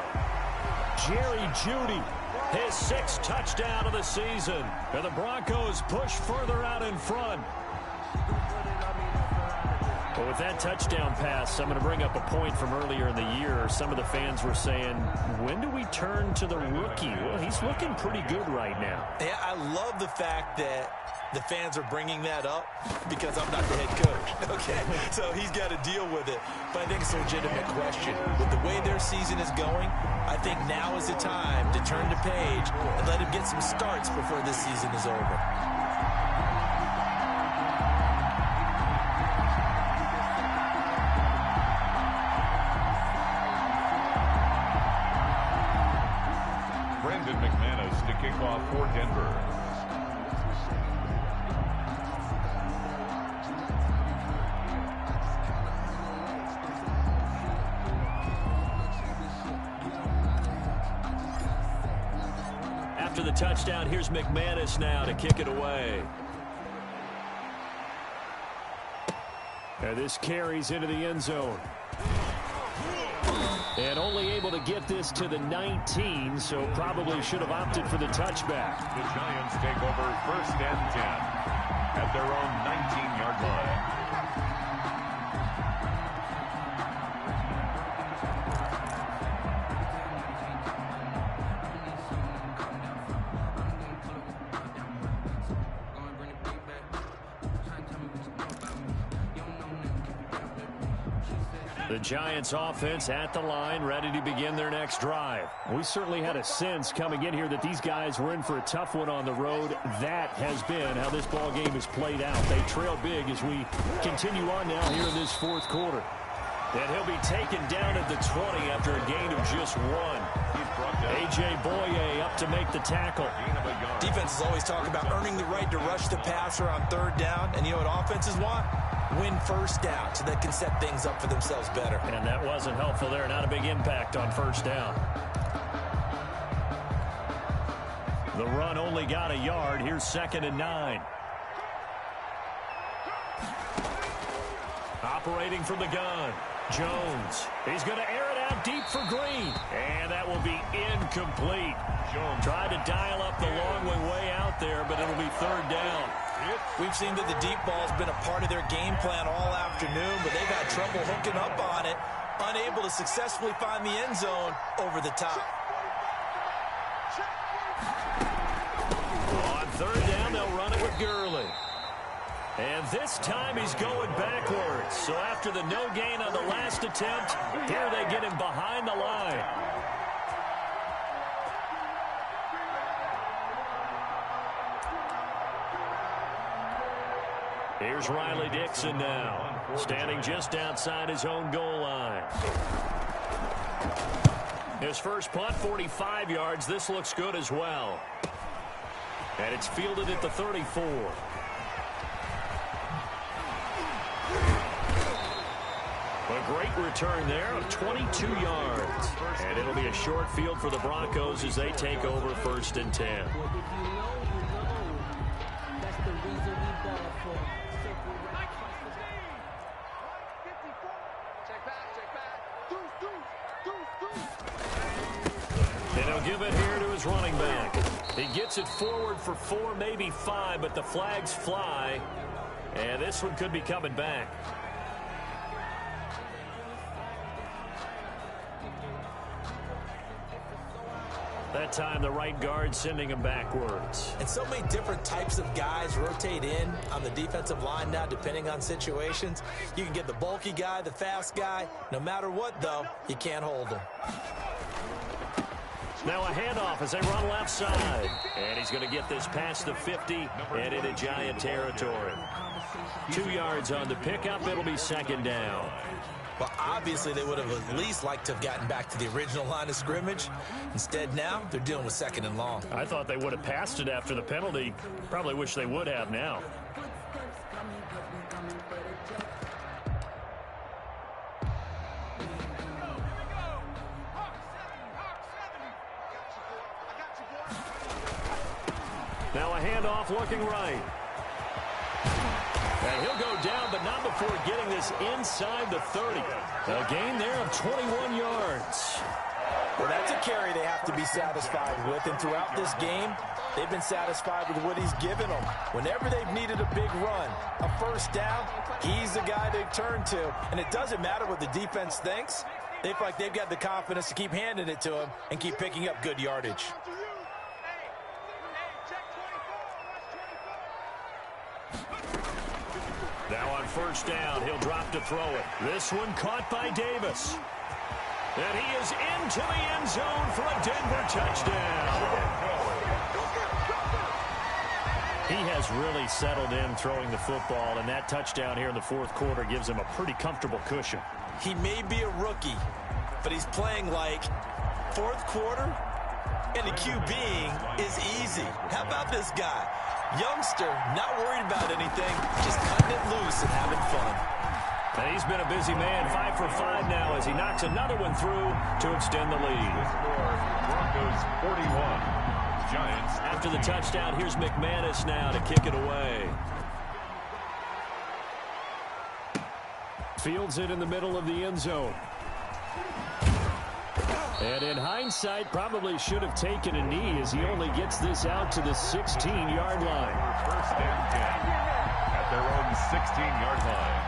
Jerry Jeudy, his 6th touchdown of the season. And the Broncos push further out in front. But with that touchdown pass, I'm going to bring up a point from earlier in the year. Some of the fans were saying, when do we turn to the rookie? Well, he's looking pretty good right now. Yeah, I love the fact that the fans are bringing that up because I'm not the head coach. Okay, so he's got to deal with it. But I think it's a legitimate question. With the way their season is going, I think now is the time to turn the page and let him get some starts before this season is over. To kick off for Denver. After the touchdown, here's McManus now to kick it away. And this carries into the end zone. And only able to get this to the 19, so probably should have opted for the touchback. The Giants take over 1st and 10 at their own 19-yard line. The Giants offense at the line, ready to begin their next drive. We certainly had a sense coming in here that these guys were in for a tough one on the road. That has been how this ball game has played out. They trail big as we continue on now here in this fourth quarter. And he'll be taken down at the 20 after a gain of just one. A.J. Boye up to make the tackle. Defenses always talk about earning the right to rush the passer on third down. And you know what offenses want? Win first down so they can set things up for themselves better. And that wasn't helpful there. Not a big impact on first down. The run only got a yard. Here's 2nd and 9. Operating from the gun. Jones. He's going to air it out deep for Green. And that will be incomplete. Jones tried to dial up the long way out there, but it'll be 3rd down. We've seen that the deep ball's been a part of their game plan all afternoon, but they've had trouble hooking up on it, unable to successfully find the end zone over the top. On 3rd down, they'll run it with Gurley. And this time he's going backwards. So after the no gain on the last attempt, here they get him behind the line. Here's Riley Dixon now, standing just outside his own goal line. His first punt, 45 yards. This looks good as well. And it's fielded at the 34. A great return there of 22 yards. And it'll be a short field for the Broncos as they take over 1st and 10. And he'll give it here to his running back. He gets it forward for 4, maybe 5, but the flags fly. And this one could be coming back. That time, the right guard sending him backwards. And so many different types of guys rotate in on the defensive line now, depending on situations. You can get the bulky guy, the fast guy. No matter what, though, you can't hold him. Now a handoff as they run left side. And he's going to get this past the 50 and into Giant territory. 2 yards on the pickup. It'll be 2nd down. Well, obviously, they would have at least liked to have gotten back to the original line of scrimmage. Instead, now, they're dealing with 2nd and long. I thought they would have passed it after the penalty. Probably wish they would have now. Now a handoff looking right. And he'll go down, but not before getting this inside the 30. A gain there of 21 yards. Well, that's a carry they have to be satisfied with. And throughout this game, they've been satisfied with what he's given them. Whenever they've needed a big run, a first down, he's the guy they turn to. And it doesn't matter what the defense thinks. They feel like they've got the confidence to keep handing it to him and keep picking up good yardage. Now on first down, he'll drop to throw it. This one caught by Davis. And he is into the end zone for a Denver touchdown. He has really settled in throwing the football, and that touchdown here in the 4th quarter gives him a pretty comfortable cushion. He may be a rookie, but he's playing like 4th quarter, and the QBing is easy. How about this guy? Youngster, not worried about anything, just cutting it loose and having fun. And he's been a busy man, 5 for 5 now as he knocks another one through to extend the lead. Broncos 41, Giants. After the touchdown, here's McManus now to kick it away. Fields it in the middle of the end zone. And in hindsight, probably should have taken a knee as he only gets this out to the 16-yard line. 1st and 10 at their own 16-yard line.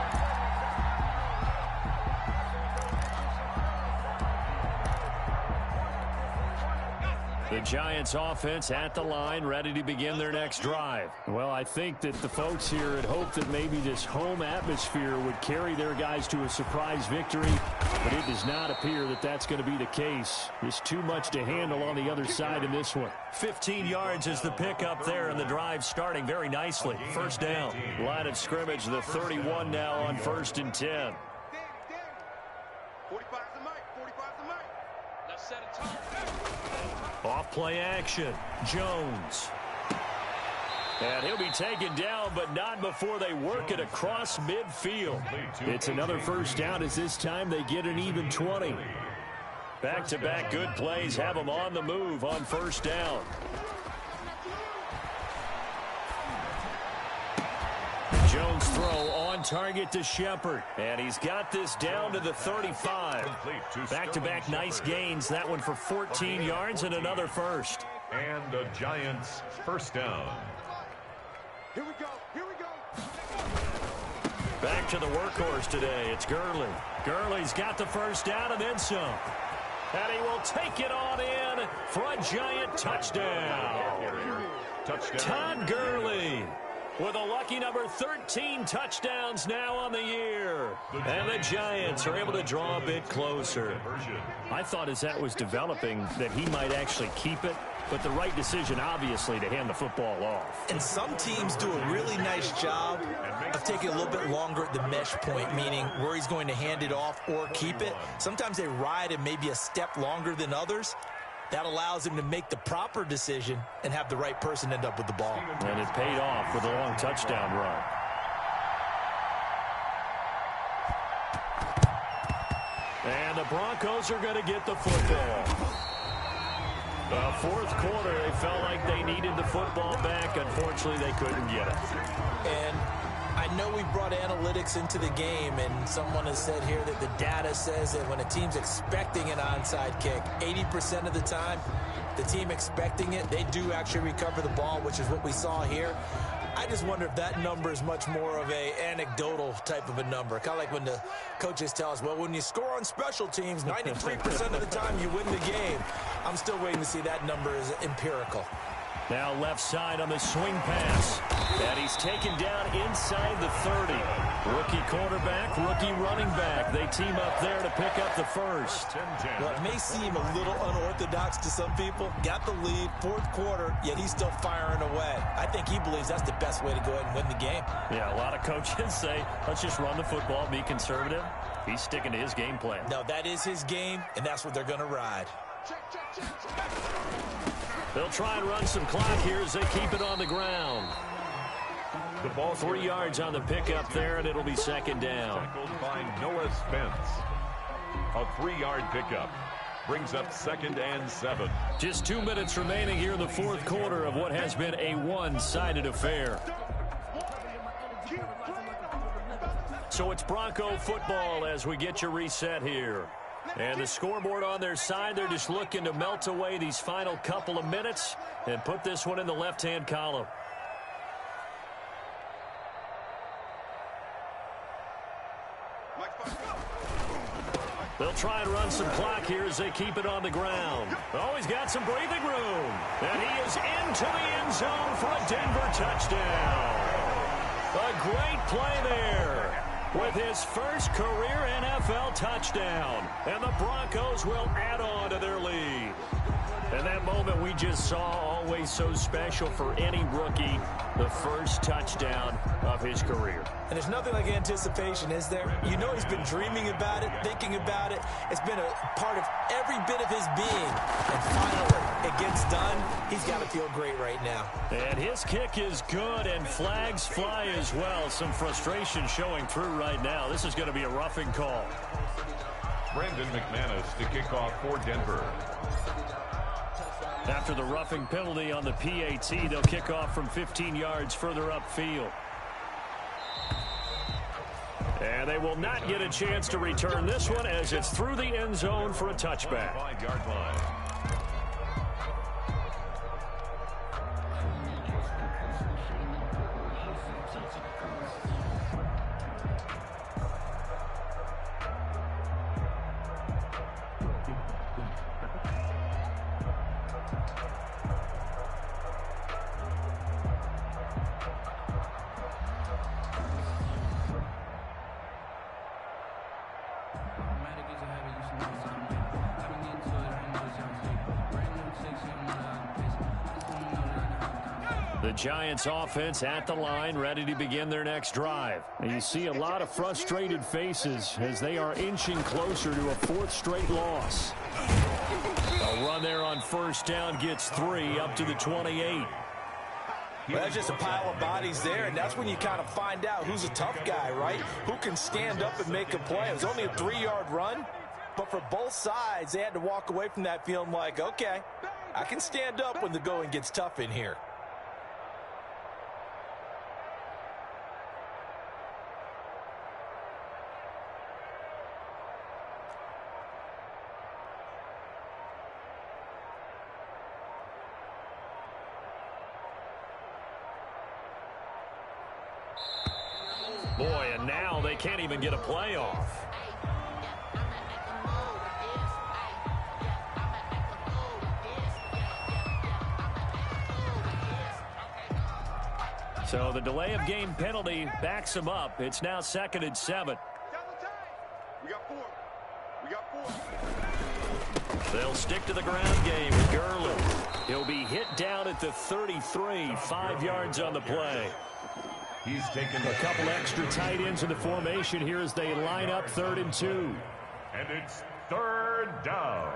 The Giants offense at the line, ready to begin their next drive. Well, I think that the folks here had hoped that maybe this home atmosphere would carry their guys to a surprise victory, but it does not appear that that's going to be the case. There's too much to handle on the other side in this one. 15 yards is the pickup there, and the drive starting very nicely. First down. Line of scrimmage, the 31 now on 1st and 10. 45's the mic. 45's the mic. Let's set a tone. Off play action. Jones. And he'll be taken down, but not before they work it across midfield. It's another first down as this time they get an even 20. Back-to-back good plays have them on the move on first down. Jones throw on target to Shepard. And he's got this down to the 35. Back-to-back nice gains. That one for 14 yards and another first. And the Giants first down. Here we go. Here we go. Back to the workhorse today. It's Gurley. Gurley's got the first down and then some. And he will take it on in for a Giant touchdown. Todd Gurley with a lucky number 13 touchdowns now on the year. And the Giants are able to draw a bit closer. I thought as that was developing that he might actually keep it, but the right decision, obviously, to hand the football off. And some teams do a really nice job of taking a little bit longer at the mesh point, meaning where he's going to hand it off or keep it. Sometimes they ride it maybe a step longer than others. That allows him to make the proper decision and have the right person end up with the ball. And it paid off with a long touchdown run. And the Broncos are going to get the football. The fourth quarter, they felt like they needed the football back. Unfortunately, they couldn't get it. And I know we brought analytics into the game, and someone has said here that the data says that when a team's expecting an onside kick, 80% of the time, the team expecting it, they do actually recover the ball, which is what we saw here. I just wonder if that number is much more of a anecdotal type of a number. Kind of like when the coaches tell us, well, when you score on special teams, 93% of the time you win the game. I'm still waiting to see that number is empirical. Now left side on the swing pass. And he's taken down inside the 30. Rookie quarterback, rookie running back. They team up there to pick up the first. Well, it may seem a little unorthodox to some people. Got the lead, fourth quarter, yet he's still firing away. I think he believes that's the best way to go ahead and win the game. Yeah, a lot of coaches say, let's just run the football, be conservative. He's sticking to his game plan. No, that is his game, and that's what they're going to ride. They'll try and run some clock here as they keep it on the ground. The ball 3 yards on the pickup there, and it'll be second down. Tackled by Noah Spence. A 3-yard pickup brings up 2nd and 7. Just 2 minutes remaining here in the fourth quarter of what has been a one-sided affair. So it's Bronco football as we get your reset here. And the scoreboard on their side, they're just looking to melt away these final couple of minutes and put this one in the left-hand column. They'll try and run some clock here as they keep it on the ground. Oh, he's got some breathing room. And he is into the end zone for a Denver touchdown. A great play there with his first career NFL touchdown. And the Broncos will add on to their lead. And that moment we just saw, always so special for any rookie, the first touchdown of his career. And there's nothing like anticipation, is there? You know he's been dreaming about it, thinking about it. It's been a part of every bit of his being. And finally, it gets done. He's got to feel great right now. And his kick is good, and flags fly as well. Some frustration showing through right now. This is going to be a roughing call. Brandon McManus to kick off for Denver. After the roughing penalty on the PAT, they'll kick off from 15 yards further upfield. And they will not get a chance to return this one as it's through the end zone for a touchback. 5-yard line. The Giants offense at the line, ready to begin their next drive. And you see a lot of frustrated faces as they are inching closer to a fourth straight loss. A run there on first down gets 3 up to the 28. Well, that's just a pile of bodies there, and that's when you kind of find out who's a tough guy, right? Who can stand up and make a play. It was only a 3-yard run, but for both sides, they had to walk away from that feeling like, okay, I can stand up when the going gets tough in here. Boy, and now they can't even get a play off. So the delay of game penalty backs him up. It's now 2nd and 7. We got 4. We got 4. They'll stick to the ground game with Gurley. He'll be hit down at the 33, 5 yards on the play. He's taken A couple extra tight ends in the formation here as they line up 3rd and 2. And it's 3rd down.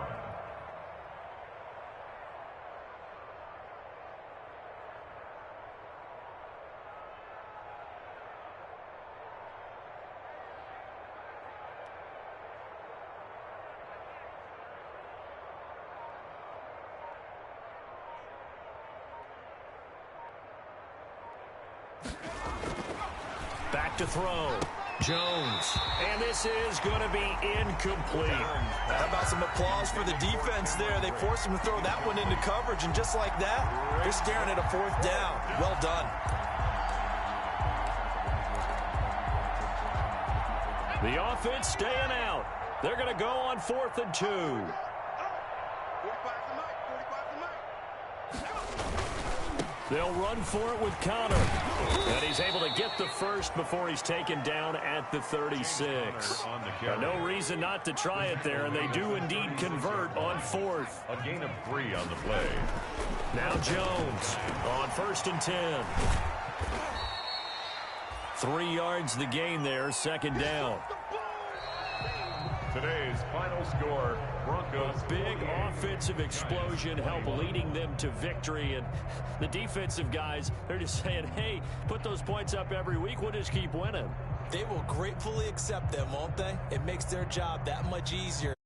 Back to throw. Jones. And this is going to be incomplete. How about some applause for the defense there? They forced him to throw that one into coverage, and just like that, they're staring at a 4th down. Well done. The offense staying out. They're going to go on 4th and 2. 45's the mic. 45's the mic. They'll run for it with Connor. And he's able to get the first before he's taken down at the 36. No reason not to try it there, and they do indeed convert on 4th. A gain of 3 on the play. Now Jones on 1st and 10. 3 yards the gain there, 2nd down. Today's final score, Broncos. Big offensive explosion help leading them to victory. And the defensive guys, they're just saying, hey, put those points up every week. We'll just keep winning. They will gratefully accept them, won't they? It makes their job that much easier.